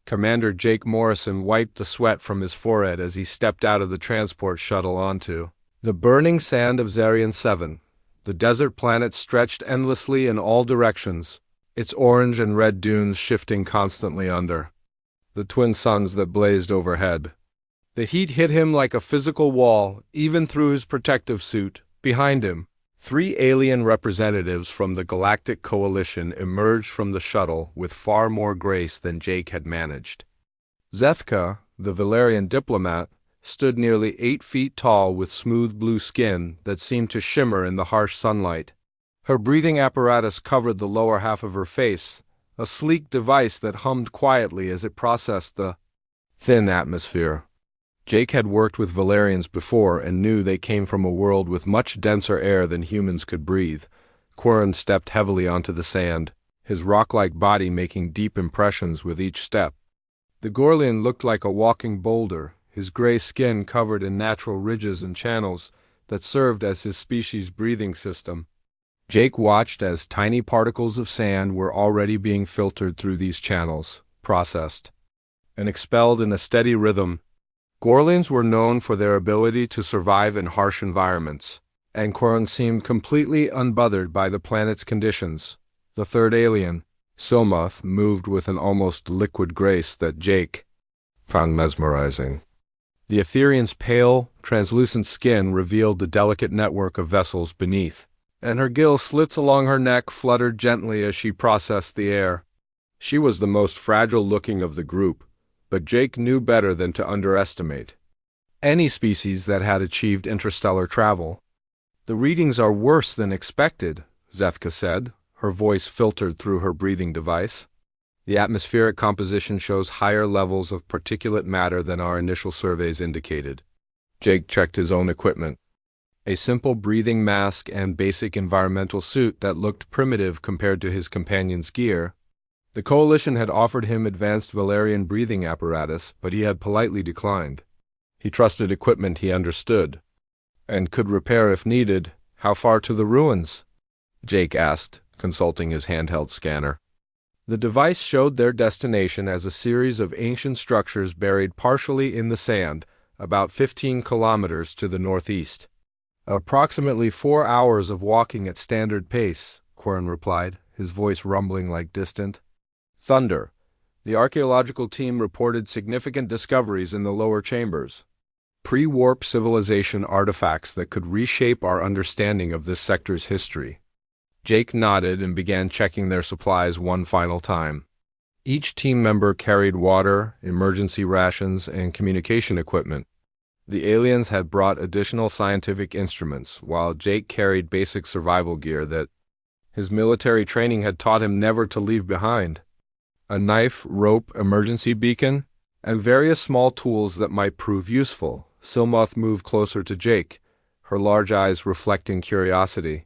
Commander Jake Morrison wiped the sweat from his forehead as he stepped out of the transport shuttle onto the burning sand of Zarian 7. The desert planet stretched endlessly in all directions, its orange and red dunes shifting constantly under the twin suns that blazed overhead. The heat hit him like a physical wall, even through his protective suit. Behind him, 3 alien representatives from the Galactic Coalition emerged from the shuttle with far more grace than Jake had managed. Zethka, the Valerian diplomat, stood nearly 8 feet tall with smooth blue skin that seemed to shimmer in the harsh sunlight. Her breathing apparatus covered the lower half of her face, a sleek device that hummed quietly as it processed the thin atmosphere. Jake had worked with Valerians before and knew they came from a world with much denser air than humans could breathe. Quirn stepped heavily onto the sand, his rock-like body making deep impressions with each step. The Gorlian looked like a walking boulder, his gray skin covered in natural ridges and channels that served as his species' breathing system. Jake watched as tiny particles of sand were already being filtered through these channels, processed, and expelled in a steady rhythm. Gorlians were known for their ability to survive in harsh environments, and Quirn seemed completely unbothered by the planet's conditions. The third alien, Silmuth, moved with an almost liquid grace that Jake found mesmerizing. The Etherean's pale, translucent skin revealed the delicate network of vessels beneath, and her gill slits along her neck fluttered gently as she processed the air. She was the most fragile-looking of the group, but Jake knew better than to underestimate any species that had achieved interstellar travel. "The readings are worse than expected," Zethka said, her voice filtered through her breathing device. "The atmospheric composition shows higher levels of particulate matter than our initial surveys indicated." Jake checked his own equipment. A simple breathing mask and basic environmental suit that looked primitive compared to his companion's gear. The Coalition had offered him advanced Valerian breathing apparatus, but he had politely declined. He trusted equipment he understood, and could repair if needed. "How far to the ruins?" Jake asked, consulting his handheld scanner. The device showed their destination as a series of ancient structures buried partially in the sand, about 15 kilometers to the northeast. "Approximately 4 hours of walking at standard pace," Quirn replied, his voice rumbling like distant thunder. "The archaeological team reported significant discoveries in the lower chambers. Pre-warp civilization artifacts that could reshape our understanding of this sector's history." Jake nodded and began checking their supplies one final time. Each team member carried water, emergency rations, and communication equipment. The aliens had brought additional scientific instruments, while Jake carried basic survival gear that his military training had taught him never to leave behind. A knife, rope, emergency beacon, and various small tools that might prove useful. Silmuth moved closer to Jake, her large eyes reflecting curiosity.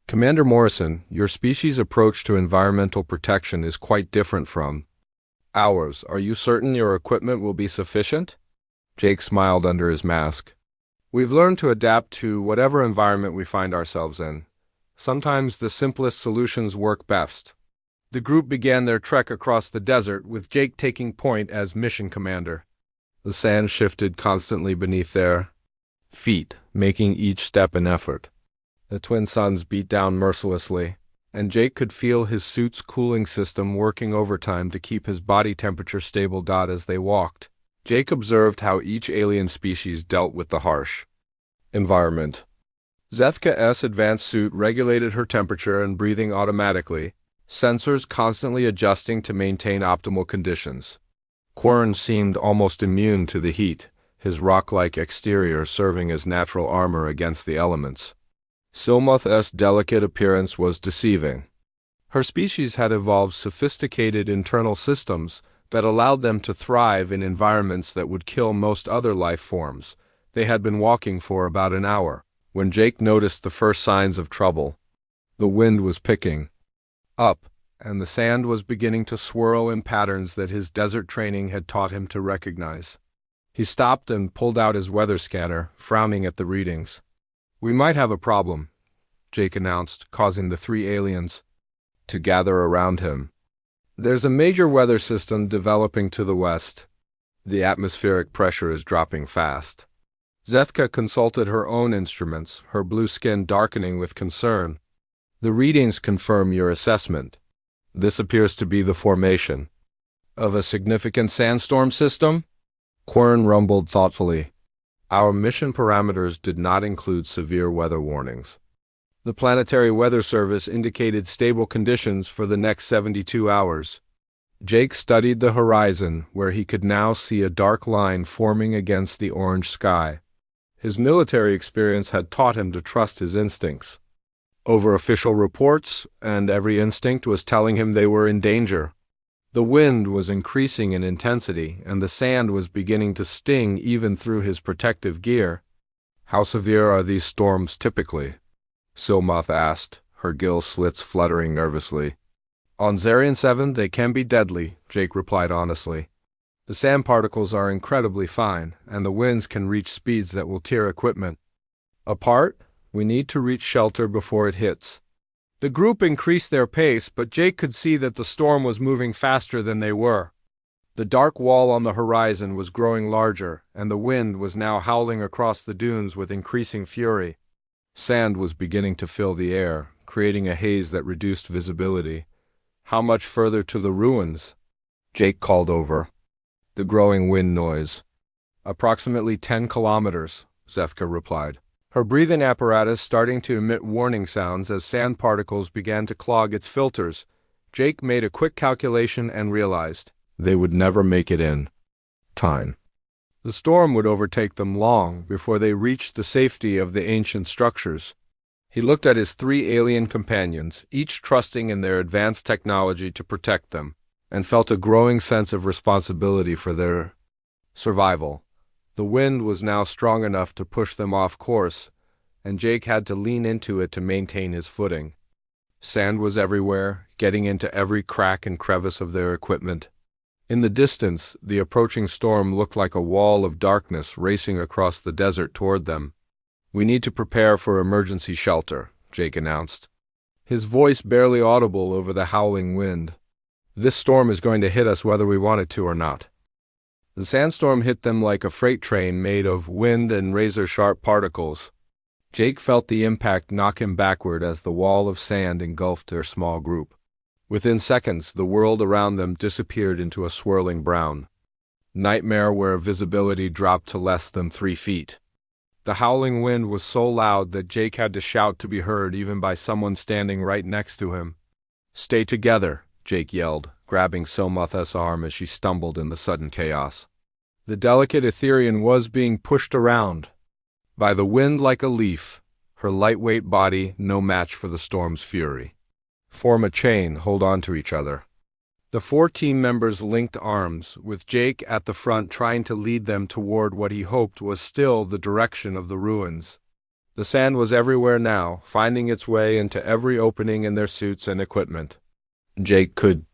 "Commander Morrison, your species' approach to environmental protection is quite different from ours. Are you certain your equipment will be sufficient?" Jake smiled under his mask. "We've learned to adapt to whatever environment we find ourselves in. Sometimes the simplest solutions work best." The group began their trek across the desert, with Jake taking point as mission commander. The sand shifted constantly beneath their feet, making each step an effort. The twin suns beat down mercilessly, and Jake could feel his suit's cooling system working overtime to keep his body temperature stable. As they walked, Jake observed how each alien species dealt with the harsh environment. Zethka's advanced suit regulated her temperature and breathing automatically, sensors constantly adjusting to maintain optimal conditions. Quirn seemed almost immune to the heat, his rock-like exterior serving as natural armor against the elements. Silmuth's delicate appearance was deceiving. Her species had evolved sophisticated internal systems that allowed them to thrive in environments that would kill most other life forms. They had been walking for about an hour when Jake noticed the first signs of trouble. The wind was picking up, and the sand was beginning to swirl in patterns that his desert training had taught him to recognize. He stopped and pulled out his weather scanner, frowning at the readings. "We might have a problem," Jake announced, causing the 3 aliens to gather around him. There's a major weather system developing to the west. The atmospheric pressure is dropping fast. Zethka consulted her own instruments, her blue skin darkening with concern. The readings confirm your assessment. This appears to be the formation of a significant sandstorm system? Quern rumbled thoughtfully. Our mission parameters did not include severe weather warnings. The Planetary Weather Service indicated stable conditions for the next 72 hours. Jake studied the horizon, where he could now see a dark line forming against the orange sky. His military experience had taught him to trust his instincts over official reports, and every instinct was telling him they were in danger. The wind was increasing in intensity, and the sand was beginning to sting even through his protective gear. How severe are these storms typically? Silmoth asked, her gill slits fluttering nervously. On Zarian 7, they can be deadly, Jake replied honestly. The sand particles are incredibly fine, and the winds can reach speeds that will tear equipment apart. We need to reach shelter before it hits. The group increased their pace, but Jake could see that the storm was moving faster than they were. The dark wall on the horizon was growing larger, and the wind was now howling across the dunes with increasing fury. Sand was beginning to fill the air, creating a haze that reduced visibility. How much further to the ruins? Jake called over the growing wind noise. Approximately 10 kilometers, Zethka replied, her breathing apparatus starting to emit warning sounds as sand particles began to clog its filters. Jake made a quick calculation and realized they would never make it in time. The storm would overtake them long before they reached the safety of the ancient structures. He looked at his 3 alien companions, each trusting in their advanced technology to protect them, and felt a growing sense of responsibility for their survival. The wind was now strong enough to push them off course, and Jake had to lean into it to maintain his footing. Sand was everywhere, getting into every crack and crevice of their equipment. In the distance, the approaching storm looked like a wall of darkness racing across the desert toward them. We need to prepare for emergency shelter, Jake announced, his voice barely audible over the howling wind. This storm is going to hit us whether we want it to or not. The sandstorm hit them like a freight train made of wind and razor-sharp particles. Jake felt the impact knock him backward as the wall of sand engulfed their small group. Within seconds, the world around them disappeared into a swirling brown nightmare where visibility dropped to less than 3 feet. The howling wind was so loud that Jake had to shout to be heard even by someone standing right next to him. "Stay together," Jake yelled, grabbing Silmoth's arm as she stumbled in the sudden chaos. The delicate Etherean was being pushed around by the wind like a leaf, her lightweight body no match for the storm's fury. "Form a chain, hold on to each other." The 4 team members linked arms, with Jake at the front trying to lead them toward what he hoped was still the direction of the ruins. The sand was everywhere now, finding its way into every opening in their suits and equipment. Jake could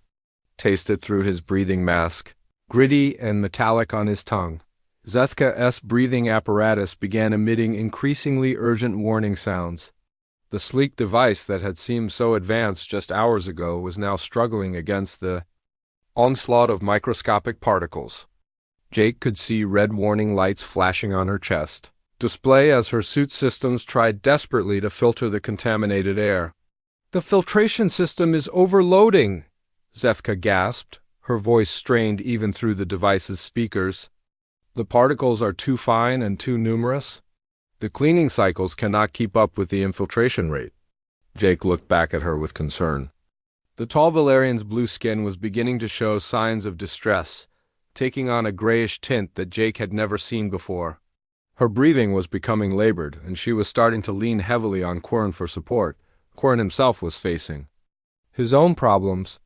taste it through his breathing mask, gritty and metallic on his tongue. Zethka's breathing apparatus began emitting increasingly urgent warning sounds. The sleek device that had seemed so advanced just hours ago was now struggling against the onslaught of microscopic particles. Jake could see red warning lights flashing on her chest display as her suit systems tried desperately to filter the contaminated air. "The filtration system is overloading," Zethka gasped, her voice strained even through the device's speakers. "The particles are too fine and too numerous. The cleaning cycles cannot keep up with the infiltration rate." Jake looked back at her with concern. The tall Valerian's blue skin was beginning to show signs of distress, taking on a grayish tint that Jake had never seen before. Her breathing was becoming labored, and she was starting to lean heavily on Quern for support. Quern himself was facing his own problems.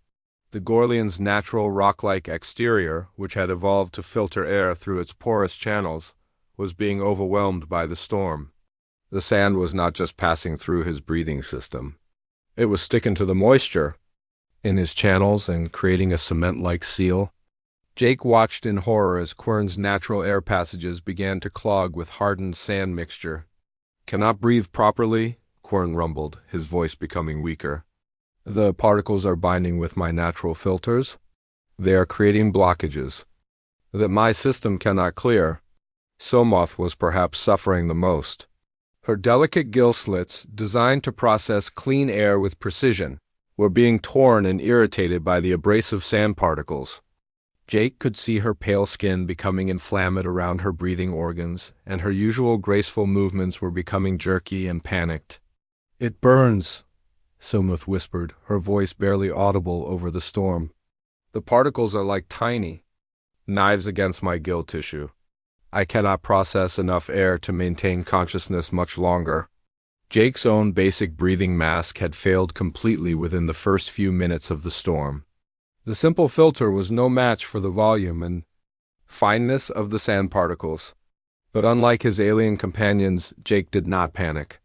The Gorlian's natural rock-like exterior, which had evolved to filter air through its porous channels, was being overwhelmed by the storm. The sand was not just passing through his breathing system. It was sticking to the moisture in his channels and creating a cement-like seal. Jake watched in horror as Quern's natural air passages began to clog with hardened sand mixture. "Cannot breathe properly," Quern rumbled, his voice becoming weaker. The particles are binding with my natural filters. They are creating blockages that my system cannot clear. Somoth was perhaps suffering the most. Her delicate gill slits, designed to process clean air with precision, were being torn and irritated by the abrasive sand particles. Jake could see her pale skin becoming inflamed around her breathing organs, and her usual graceful movements were becoming jerky and panicked. "It burns," Somoth whispered, her voice barely audible over the storm. "The particles are like tiny knives against my gill tissue. I cannot process enough air to maintain consciousness much longer." Jake's own basic breathing mask had failed completely within the first few minutes of the storm. The simple filter was no match for the volume and fineness of the sand particles. But unlike his alien companions, Jake did not panic.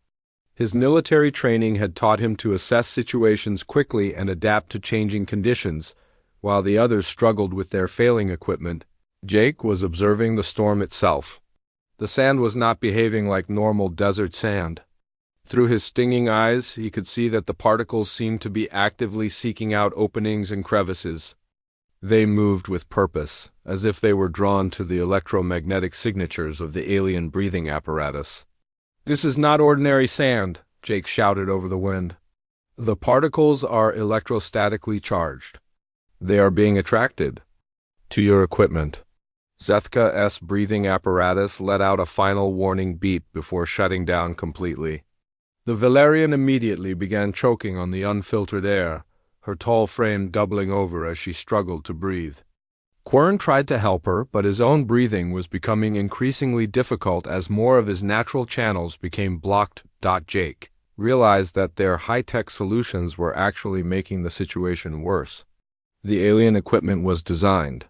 His military training had taught him to assess situations quickly and adapt to changing conditions, while the others struggled with their failing equipment. Jake was observing the storm itself. The sand was not behaving like normal desert sand. Through his stinging eyes, he could see that the particles seemed to be actively seeking out openings and crevices. They moved with purpose, as if they were drawn to the electromagnetic signatures of the alien breathing apparatus. "This is not ordinary sand," Jake shouted over the wind. "The particles are electrostatically charged. They are being attracted to your equipment." Zethka's breathing apparatus let out a final warning beep before shutting down completely. The Valerian immediately began choking on the unfiltered air, her tall frame doubling over as she struggled to breathe. Quern tried to help her, but his own breathing was becoming increasingly difficult as more of his natural channels became blocked. Jake realized that their high-tech solutions were actually making the situation worse. The alien equipment was designed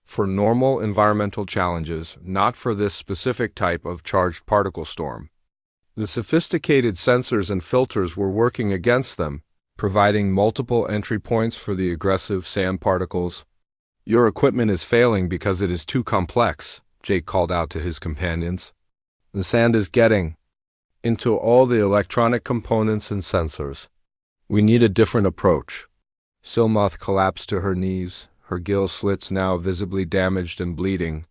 for normal environmental challenges, not for this specific type of charged particle storm. The sophisticated sensors and filters were working against them, providing multiple entry points for the aggressive sand particles. "Your equipment is failing because it is too complex," Jake called out to his companions. "The sand is getting into all the electronic components and sensors. We need a different approach." Somoth collapsed to her knees, her gill slits now visibly damaged and bleeding.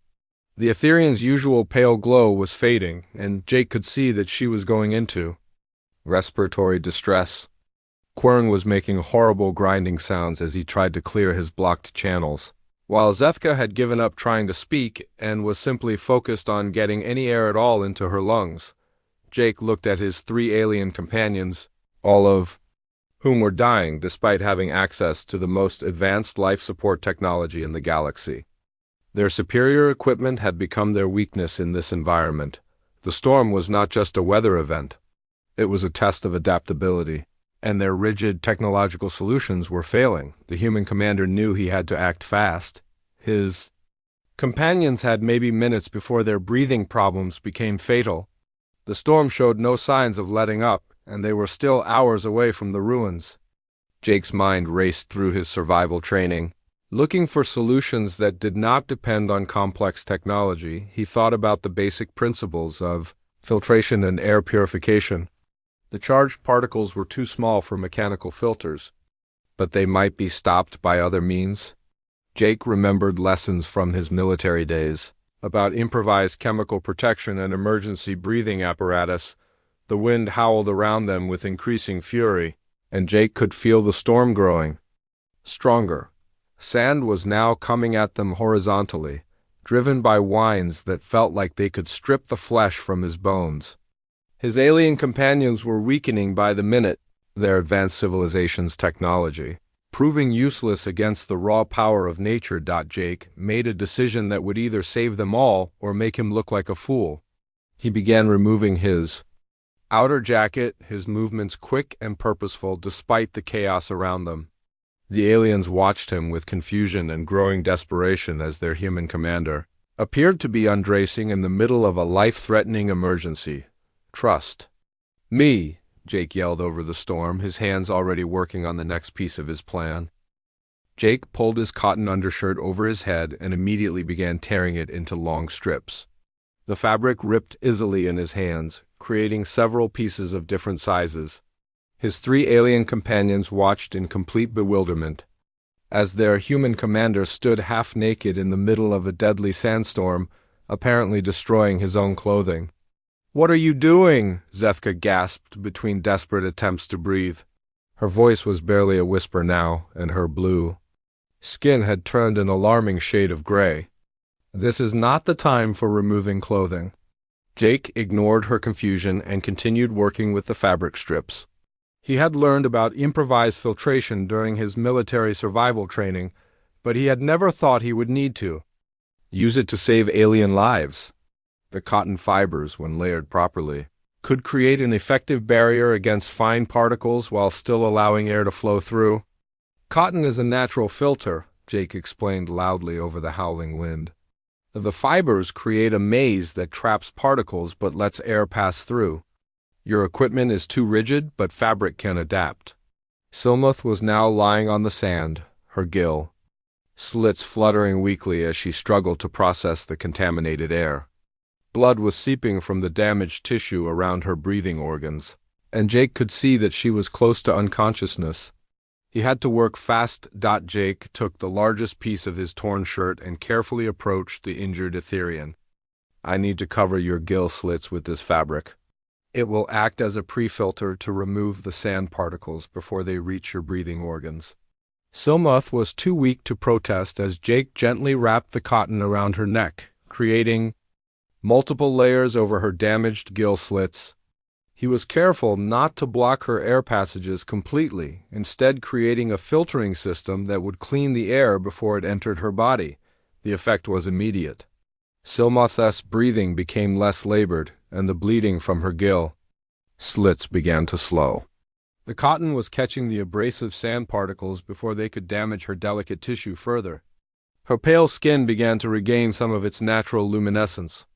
The Etherean's usual pale glow was fading, and Jake could see that she was going into respiratory distress. Quern was making horrible grinding sounds as he tried to clear his blocked channels. While Zethka had given up trying to speak and was simply focused on getting any air at all into her lungs, Jake looked at his 3 alien companions, all of whom were dying despite having access to the most advanced life support technology in the galaxy. Their superior equipment had become their weakness in this environment. The storm was not just a weather event. It was a test of adaptability, and their rigid technological solutions were failing. The human commander knew he had to act fast. His companions had maybe minutes before their breathing problems became fatal. The storm showed no signs of letting up, and they were still hours away from the ruins. Jake's mind raced through his survival training. Looking for solutions that did not depend on complex technology, he thought about the basic principles of filtration and air purification. The charged particles were too small for mechanical filters, but they might be stopped by other means. Jake remembered lessons from his military days about improvised chemical protection and emergency breathing apparatus. The wind howled around them with increasing fury, and Jake could feel the storm growing stronger. Sand was now coming at them horizontally, driven by winds that felt like they could strip the flesh from his bones. His alien companions were weakening by the minute, their advanced civilization's technology, proving useless against the raw power of nature. Jake made a decision that would either save them all or make him look like a fool. He began removing his outer jacket, his movements quick and purposeful despite the chaos around them. The aliens watched him with confusion and growing desperation as their human commander appeared to be undressing in the middle of a life-threatening emergency. "Trust me," Jake yelled over the storm, his hands already working on the next piece of his plan. Jake pulled his cotton undershirt over his head and immediately began tearing it into long strips. The fabric ripped easily in his hands, creating several pieces of different sizes. His three alien companions watched in complete bewilderment, as their human commander stood half-naked in the middle of a deadly sandstorm, apparently destroying his own clothing. "What are you doing?" Zethka gasped between desperate attempts to breathe. Her voice was barely a whisper now, and her blue skin had turned an alarming shade of gray. "This is not the time for removing clothing." Jake ignored her confusion and continued working with the fabric strips. He had learned about improvised filtration during his military survival training, but he had never thought he would need to use it to save alien lives. The cotton fibers, when layered properly, could create an effective barrier against fine particles while still allowing air to flow through. "Cotton is a natural filter," Jake explained loudly over the howling wind. "The fibers create a maze that traps particles but lets air pass through. Your equipment is too rigid, but fabric can adapt." Silmuth was now lying on the sand, her gill slits fluttering weakly as she struggled to process the contaminated air. Blood was seeping from the damaged tissue around her breathing organs, and Jake could see that she was close to unconsciousness. He had to work fast. Jake took the largest piece of his torn shirt and carefully approached the injured Etherian. "I need to cover your gill slits with this fabric. It will act as a pre-filter to remove the sand particles before they reach your breathing organs." Silmuth was too weak to protest as Jake gently wrapped the cotton around her neck, creating multiple layers over her damaged gill slits. He was careful not to block her air passages completely, instead creating a filtering system that would clean the air before it entered her body. The effect was immediate. Silmuth's breathing became less labored, and the bleeding from her gill slits began to slow. The cotton was catching the abrasive sand particles before they could damage her delicate tissue further. Her pale skin began to regain some of its natural luminescence.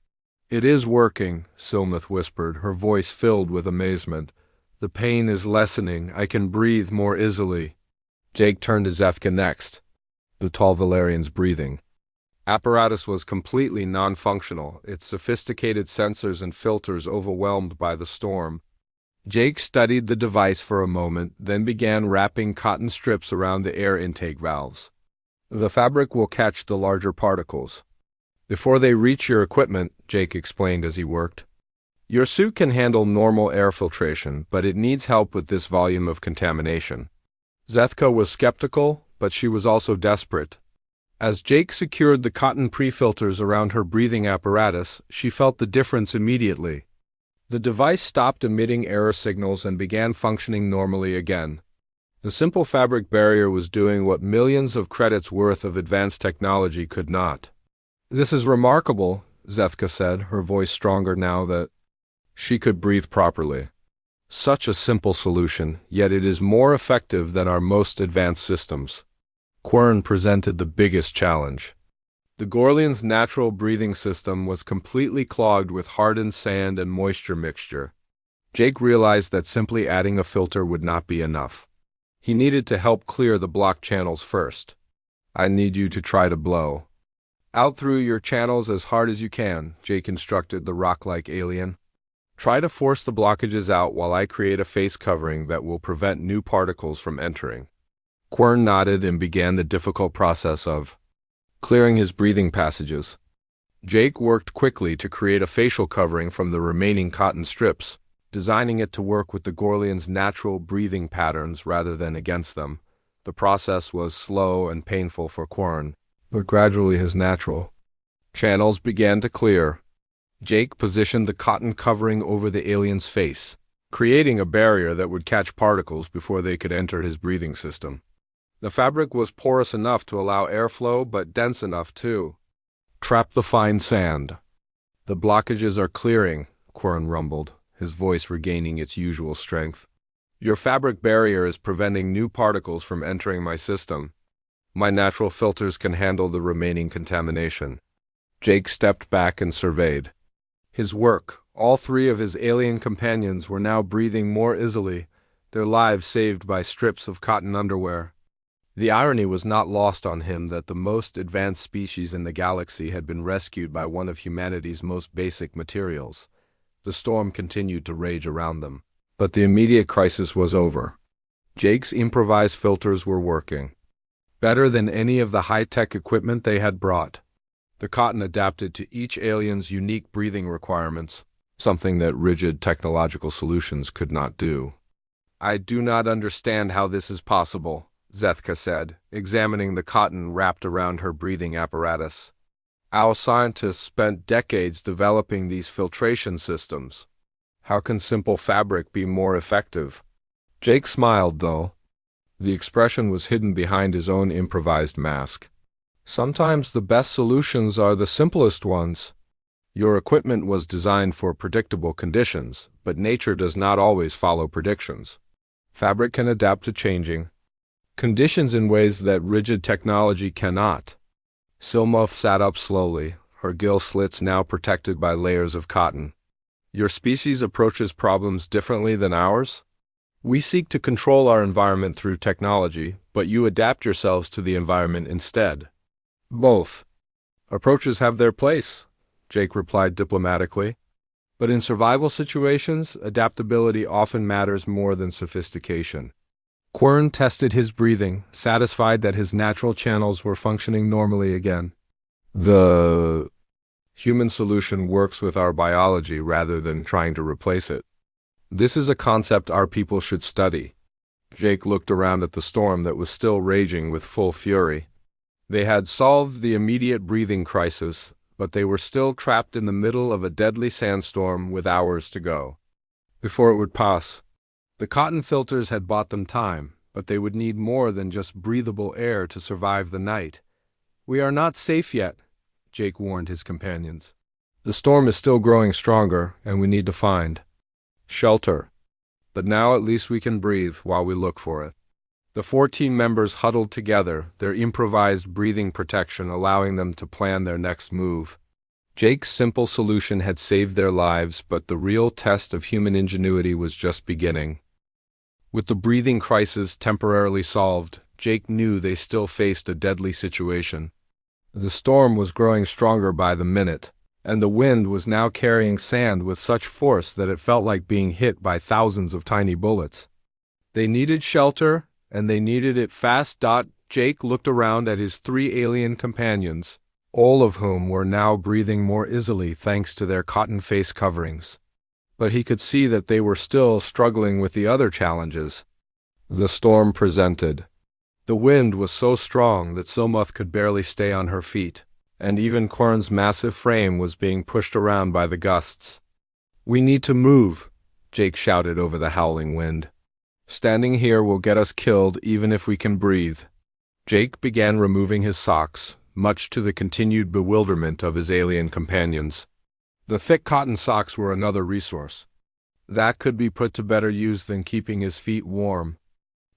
"It is working," Silmuth whispered, her voice filled with amazement. "The pain is lessening. I can breathe more easily." Jake turned to Zethka next. The tall Valerian's breathing apparatus was completely non-functional, its sophisticated sensors and filters overwhelmed by the storm. Jake studied the device for a moment, then began wrapping cotton strips around the air intake valves. "The fabric will catch the larger particles before they reach your equipment," Jake explained as he worked. "Your suit can handle normal air filtration, but it needs help with this volume of contamination." Zethka was skeptical, but she was also desperate. As Jake secured the cotton pre-filters around her breathing apparatus, she felt the difference immediately. The device stopped emitting error signals and began functioning normally again. The simple fabric barrier was doing what millions of credits worth of advanced technology could not. "This is remarkable," Zethka said, her voice stronger now that she could breathe properly. "Such a simple solution, yet it is more effective than our most advanced systems." Quern presented the biggest challenge. The Gorlian's natural breathing system was completely clogged with hardened sand and moisture mixture. Jake realized that simply adding a filter would not be enough. He needed to help clear the blocked channels first. "I need you to try to blow out through your channels as hard as you can," Jake instructed the rock-like alien. "Try to force the blockages out while I create a face covering that will prevent new particles from entering." Quern nodded and began the difficult process of clearing his breathing passages. Jake worked quickly to create a facial covering from the remaining cotton strips, designing it to work with the Gorlian's natural breathing patterns rather than against them. The process was slow and painful for Quern, but gradually his natural channels began to clear. Jake positioned the cotton covering over the alien's face, creating a barrier that would catch particles before they could enter his breathing system. The fabric was porous enough to allow airflow, but dense enough to trap the fine sand. "The blockages are clearing," Quern rumbled, his voice regaining its usual strength. "Your fabric barrier is preventing new particles from entering my system. My natural filters can handle the remaining contamination." Jake stepped back and surveyed his work. All three of his alien companions were now breathing more easily, their lives saved by strips of cotton underwear. The irony was not lost on him that the most advanced species in the galaxy had been rescued by one of humanity's most basic materials. The storm continued to rage around them, But the immediate crisis was over. Jake's improvised filters were working better than any of the high-tech equipment they had brought. The cotton adapted to each alien's unique breathing requirements, something that rigid technological solutions could not do. "I do not understand how this is possible," Zethka said, examining the cotton wrapped around her breathing apparatus. "Our scientists spent decades developing these filtration systems. How can simple fabric be more effective?" Jake smiled, though. The expression was hidden behind his own improvised mask. "Sometimes the best solutions are the simplest ones. Your equipment was designed for predictable conditions, but nature does not always follow predictions. Fabric can adapt to changing conditions in ways that rigid technology cannot." Silmuth sat up slowly, her gill slits now protected by layers of cotton. "Your species approaches problems differently than ours? We seek to control our environment through technology, but you adapt yourselves to the environment instead." "Both approaches have their place," Jake replied diplomatically. "But in survival situations, adaptability often matters more than sophistication." Quern tested his breathing, satisfied that his natural channels were functioning normally again. "The human solution works with our biology rather than trying to replace it. This is a concept our people should study." Jake looked around at the storm that was still raging with full fury. They had solved the immediate breathing crisis, but they were still trapped in the middle of a deadly sandstorm with hours to go before it would pass. The cotton filters had bought them time, but they would need more than just breathable air to survive the night. "We are not safe yet," Jake warned his companions. "The storm is still growing stronger, and we need to find shelter. But now at least we can breathe while we look for it." The 14 members huddled together, their improvised breathing protection allowing them to plan their next move. Jake's simple solution had saved their lives, but the real test of human ingenuity was just beginning. With the breathing crisis temporarily solved, Jake knew they still faced a deadly situation. The storm was growing stronger by the minute, and the wind was now carrying sand with such force that it felt like being hit by thousands of tiny bullets. They needed shelter, and they needed it fast. Jake looked around at his 3 alien companions, all of whom were now breathing more easily thanks to their cotton face coverings. But he could see that they were still struggling with the other challenges the storm presented. The wind was so strong that Silmuth could barely stay on her feet, and even Quern's massive frame was being pushed around by the gusts. "We need to move," Jake shouted over the howling wind. "Standing here will get us killed even if we can breathe." Jake began removing his socks, much to the continued bewilderment of his alien companions. The thick cotton socks were another resource that could be put to better use than keeping his feet warm.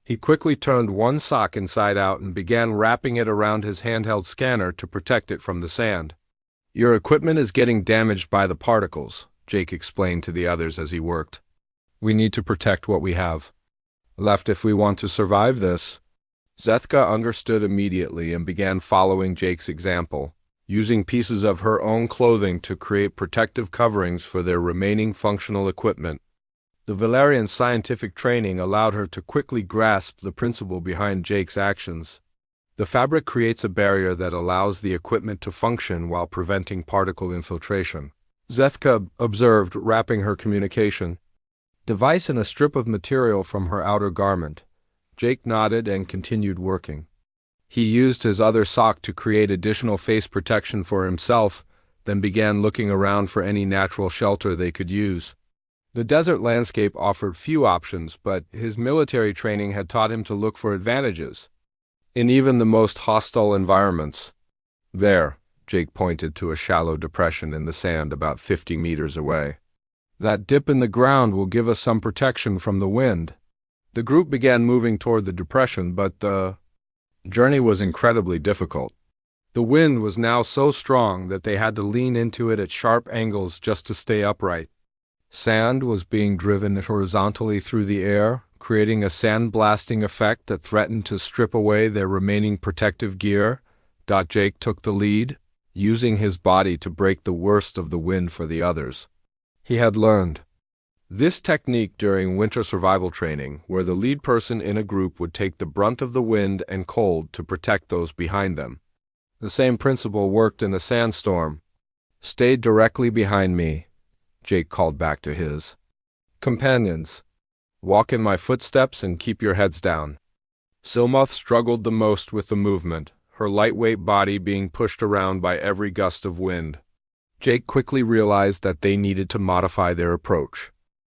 He quickly turned one sock inside out and began wrapping it around his handheld scanner to protect it from the sand. "Your equipment is getting damaged by the particles," Jake explained to the others as he worked. "We need to protect what we have left if we want to survive this." Zethka understood immediately and began following Jake's example, using pieces of her own clothing to create protective coverings for their remaining functional equipment. The Valerian's scientific training allowed her to quickly grasp the principle behind Jake's actions. The fabric creates a barrier that allows the equipment to function while preventing particle infiltration. Zethka observed, wrapping her communication device in a strip of material from her outer garment. Jake nodded and continued working. He used his other sock to create additional face protection for himself, then began looking around for any natural shelter they could use. The desert landscape offered few options, but his military training had taught him to look for advantages in even the most hostile environments. "There," Jake pointed to a shallow depression in the sand about 50 meters away. "That dip in the ground will give us some protection from the wind." The group began moving toward the depression, but the journey was incredibly difficult. The wind was now so strong that they had to lean into it at sharp angles just to stay upright. Sand was being driven horizontally through the air, creating a sand-blasting effect that threatened to strip away their remaining protective gear. Jake took the lead, using his body to break the worst of the wind for the others. He had learned This technique during winter survival training, where the lead person in a group would take the brunt of the wind and cold to protect those behind them. The same principle worked in a sandstorm. "Stay directly behind me," Jake called back to his companions. "Walk in my footsteps and keep your heads down." Silmoth struggled the most with the movement, her lightweight body being pushed around by every gust of wind. Jake quickly realized that they needed to modify their approach.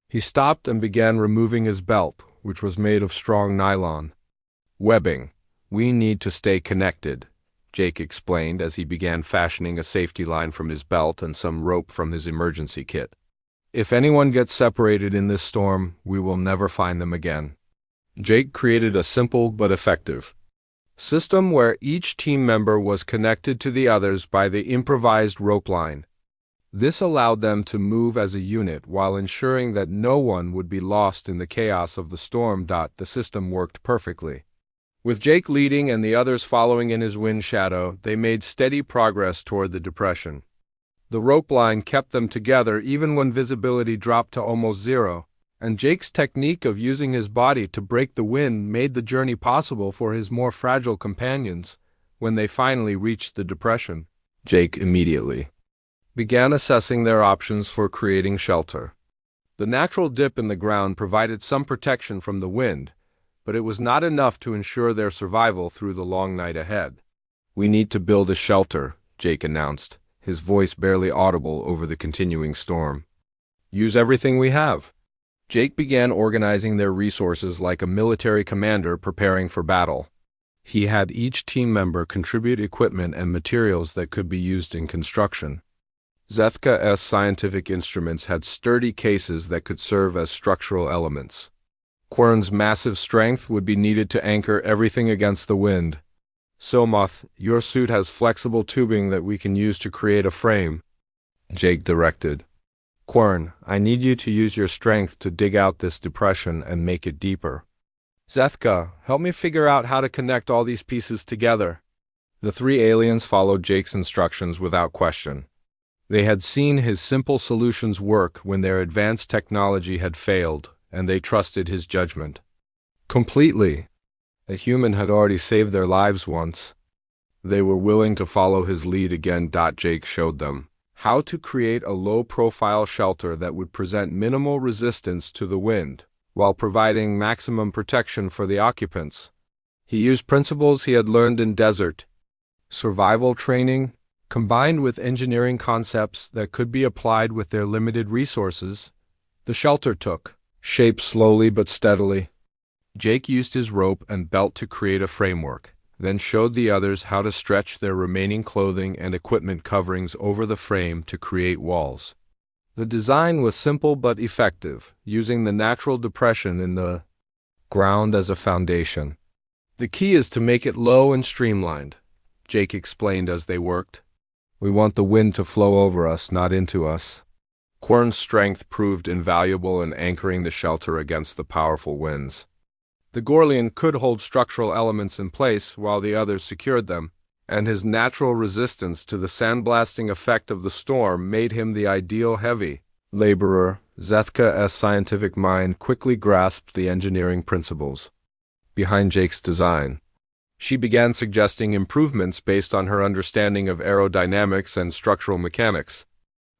He stopped and began removing his belt, which was made of strong nylon. "Webbing. We need to stay connected," Jake explained as he began fashioning a safety line from his belt and some rope from his emergency kit. "If anyone gets separated in this storm, we will never find them again." Jake created a simple but effective system where each team member was connected to the others by the improvised rope line. This allowed them to move as a unit while ensuring that no one would be lost in the chaos of the storm. The system worked perfectly. With Jake leading and the others following in his wind shadow, they made steady progress toward the depression. The rope line kept them together even when visibility dropped to almost zero, and Jake's technique of using his body to break the wind made the journey possible for his more fragile companions. When they finally reached the depression, Jake immediately began assessing their options for creating shelter. The natural dip in the ground provided some protection from the wind, but it was not enough to ensure their survival through the long night ahead. "We need to build a shelter," Jake announced, his voice barely audible over the continuing storm. "Use everything we have." Jake began organizing their resources like a military commander preparing for battle. He had each team member contribute equipment and materials that could be used in construction. Zethka's scientific instruments had sturdy cases that could serve as structural elements. Quern's massive strength would be needed to anchor everything against the wind. "Silmoth, your suit has flexible tubing that we can use to create a frame," Jake directed. "Quern, I need you to use your strength to dig out this depression and make it deeper. Zethka, help me figure out how to connect all these pieces together." The three aliens followed Jake's instructions without question. They had seen his simple solutions work when their advanced technology had failed, and they trusted his judgment completely. A human had already saved their lives once. They were willing to follow his lead again. Jake showed them how to create a low-profile shelter that would present minimal resistance to the wind, while providing maximum protection for the occupants. He used principles he had learned in desert survival training, combined with engineering concepts that could be applied with their limited resources. The shelter took shape slowly but steadily. Jake used his rope and belt to create a framework, then showed the others how to stretch their remaining clothing and equipment coverings over the frame to create walls. The design was simple but effective, using the natural depression in the ground as a foundation. "The key is to make it low and streamlined," Jake explained as they worked. "We want the wind to flow over us, not into us." Quern's strength proved invaluable in anchoring the shelter against the powerful winds. The Gorlian could hold structural elements in place while the others secured them, and his natural resistance to the sandblasting effect of the storm made him the ideal heavy laborer. Zethka's scientific mind quickly grasped the engineering principles behind Jake's design. She began suggesting improvements based on her understanding of aerodynamics and structural mechanics.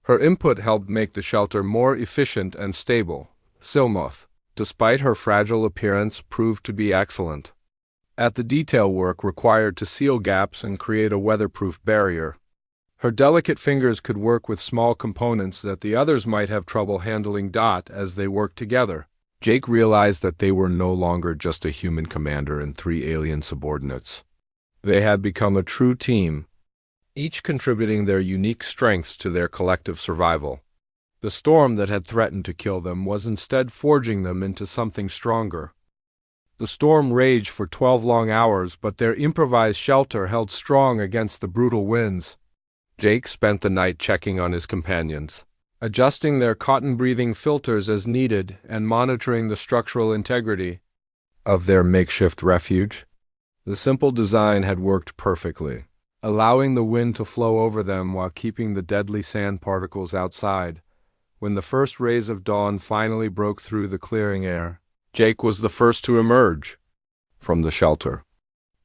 Her input helped make the shelter more efficient and stable. Silmoth, despite her fragile appearance, proved to be excellent at the detail work required to seal gaps and create a weatherproof barrier. Her delicate fingers could work with small components that the others might have trouble handling. As they worked together, Jake realized that they were no longer just a human commander and three alien subordinates. They had become a true team, each contributing their unique strengths to their collective survival. The storm that had threatened to kill them was instead forging them into something stronger. The storm raged for 12 long hours, but their improvised shelter held strong against the brutal winds. Jake spent the night checking on his companions, adjusting their cotton-breathing filters as needed and monitoring the structural integrity of their makeshift refuge. The simple design had worked perfectly, allowing the wind to flow over them while keeping the deadly sand particles outside. When the first rays of dawn finally broke through the clearing air, Jake was the first to emerge from the shelter.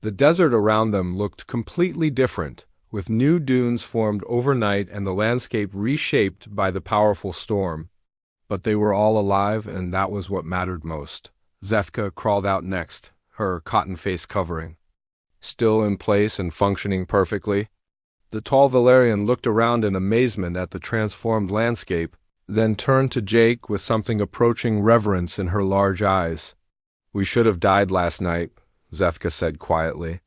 The desert around them looked completely different, with new dunes formed overnight and the landscape reshaped by the powerful storm. But they were all alive, and that was what mattered most. Zethka crawled out next, her cotton face covering, still in place and functioning perfectly. The tall Valerian looked around in amazement at the transformed landscape, then turned to Jake with something approaching reverence in her large eyes. "We should have died last night," Zethka said quietly.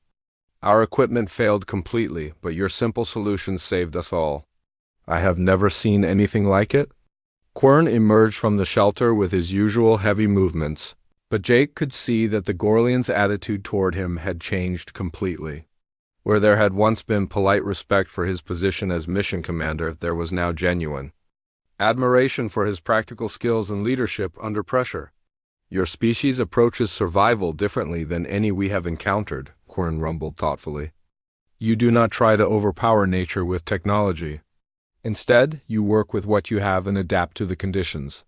"Our equipment failed completely, but your simple solutions saved us all." "I have never seen anything like it." Quern emerged from the shelter with his usual heavy movements, but Jake could see that the Gorlian's attitude toward him had changed completely. Where there had once been polite respect for his position as mission commander, there was now genuine admiration for his practical skills and leadership under pressure. "Your species approaches survival differently than any we have encountered," Quern rumbled thoughtfully. "You do not try to overpower nature with technology. Instead, you work with what you have and adapt to the conditions."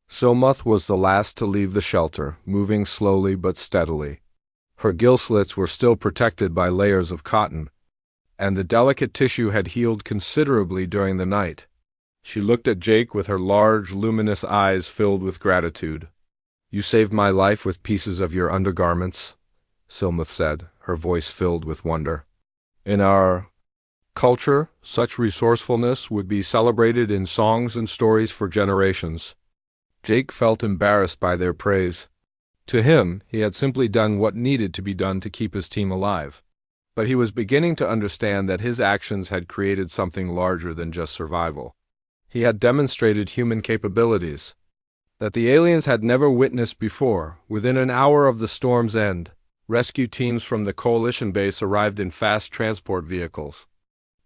Silmuth was the last to leave the shelter, moving slowly but steadily. Her gill slits were still protected by layers of cotton, and the delicate tissue had healed considerably during the night. She looked at Jake with her large, luminous eyes filled with gratitude. "You saved my life with pieces of your undergarments," Silmuth said, her voice filled with wonder. "In our culture, such resourcefulness would be celebrated in songs and stories for generations." Jake felt embarrassed by their praise. To him, he had simply done what needed to be done to keep his team alive. But he was beginning to understand that his actions had created something larger than just survival. He had demonstrated human capabilities that the aliens had never witnessed before. Within an hour of the storm's end, rescue teams from the Coalition base arrived in fast transport vehicles.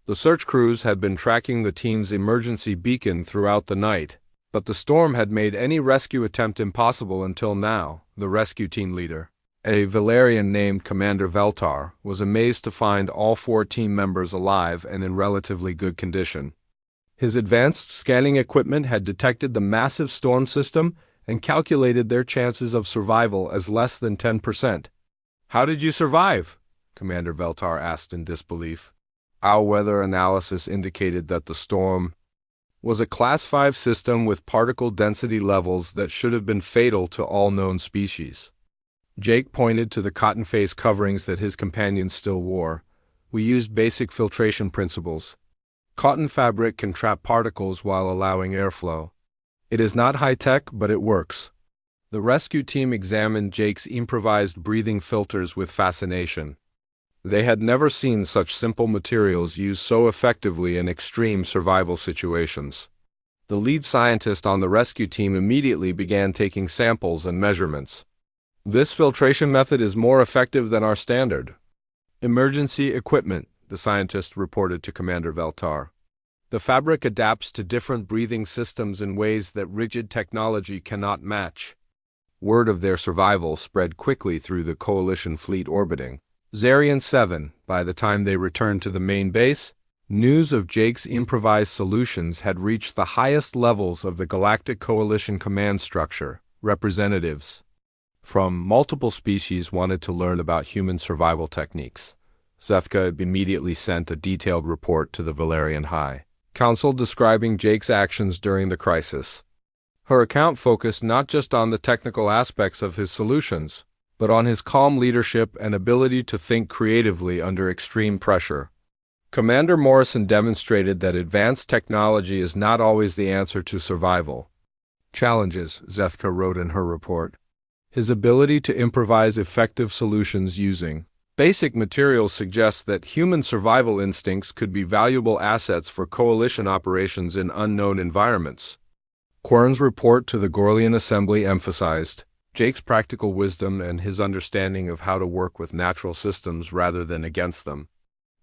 The search crews had been tracking the team's emergency beacon throughout the night, but the storm had made any rescue attempt impossible until now. The rescue team leader, a Valerian named Commander Veltar, was amazed to find all 4 team members alive and in relatively good condition. His advanced scanning equipment had detected the massive storm system and calculated their chances of survival as less than 10%. "How did you survive?" Commander Veltar asked in disbelief. "Our weather analysis indicated that the storm was a Class 5 system with particle density levels that should have been fatal to all known species." Jake pointed to the cotton face coverings that his companions still wore. "We used basic filtration principles. Cotton fabric can trap particles while allowing airflow. It is not high-tech, but it works." The rescue team examined Jake's improvised breathing filters with fascination. They had never seen such simple materials used so effectively in extreme survival situations. The lead scientist on the rescue team immediately began taking samples and measurements. "This filtration method is more effective than our standard emergency equipment," the scientist reported to Commander Veltar. "The fabric adapts to different breathing systems in ways that rigid technology cannot match." Word of their survival spread quickly through the Coalition fleet orbiting Zarian 7. By the time they returned to the main base, news of Jake's improvised solutions had reached the highest levels of the Galactic Coalition command structure. Representatives from multiple species wanted to learn about human survival techniques. Zethka immediately sent a detailed report to the Valerian High Council describing Jake's actions during the crisis. Her account focused not just on the technical aspects of his solutions, but on his calm leadership and ability to think creatively under extreme pressure. Commander Morrison demonstrated that advanced technology is not always the answer to survival challenges, Zethka wrote in her report. His ability to improvise effective solutions using basic materials suggests that human survival instincts could be valuable assets for Coalition operations in unknown environments. Quern's report to the Gorlian Assembly emphasized Jake's practical wisdom and his understanding of how to work with natural systems rather than against them.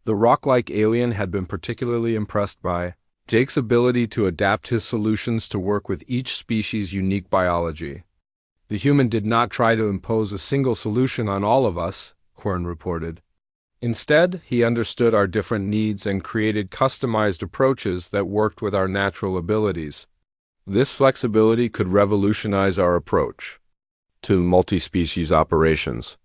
The rock-like alien had been particularly impressed by Jake's ability to adapt his solutions to work with each species' unique biology. "The human did not try to impose a single solution on all of us," Quern reported. "Instead, he understood our different needs and created customized approaches that worked with our natural abilities." This flexibility could revolutionize our approach to multi-species operations.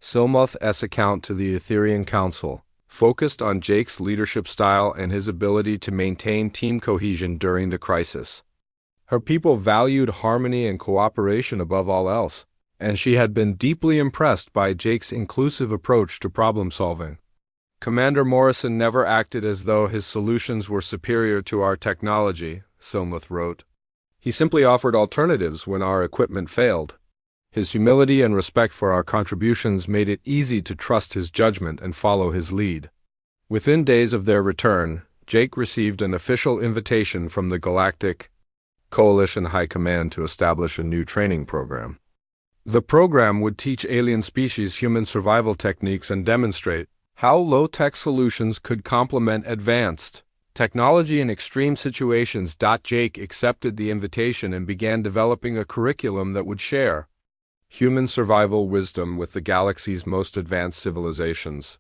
Silmoth's account to the Etherian Council focused on Jake's leadership style and his ability to maintain team cohesion during the crisis. Her people valued harmony and cooperation above all else, and she had been deeply impressed by Jake's inclusive approach to problem-solving. Commander Morrison never acted as though his solutions were superior to our technology, Silmoth wrote. He simply offered alternatives when our equipment failed. His humility and respect for our contributions made it easy to trust his judgment and follow his lead. Within days of their return, Jake received an official invitation from the Galactic Coalition High Command to establish a new training program. The program would teach alien species human survival techniques and demonstrate how low-tech solutions could complement advanced technology in extreme situations. Jake accepted the invitation and began developing a curriculum that would share human survival wisdom with the galaxy's most advanced civilizations.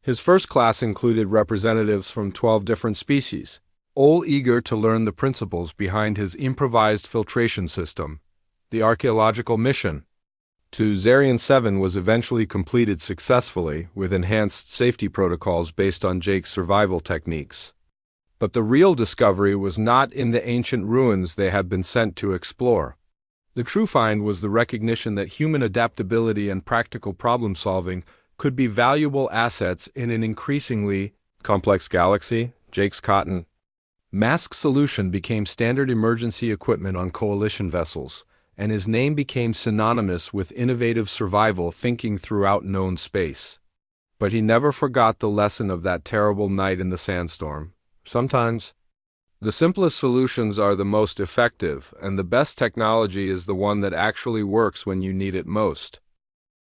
His first class included representatives from 12 different species, all eager to learn the principles behind his improvised filtration system. The archaeological mission to Zarian 7 was eventually completed successfully with enhanced safety protocols based on Jake's survival techniques. But the real discovery was not in the ancient ruins they had been sent to explore. The true find was the recognition that human adaptability and practical problem-solving could be valuable assets in an increasingly complex galaxy. Jake's cotton mask solution became standard emergency equipment on Coalition vessels, and his name became synonymous with innovative survival thinking throughout known space. But he never forgot the lesson of that terrible night in the Sandstorm. Sometimes the simplest solutions are the most effective, and the best technology is the one that actually works when you need it most.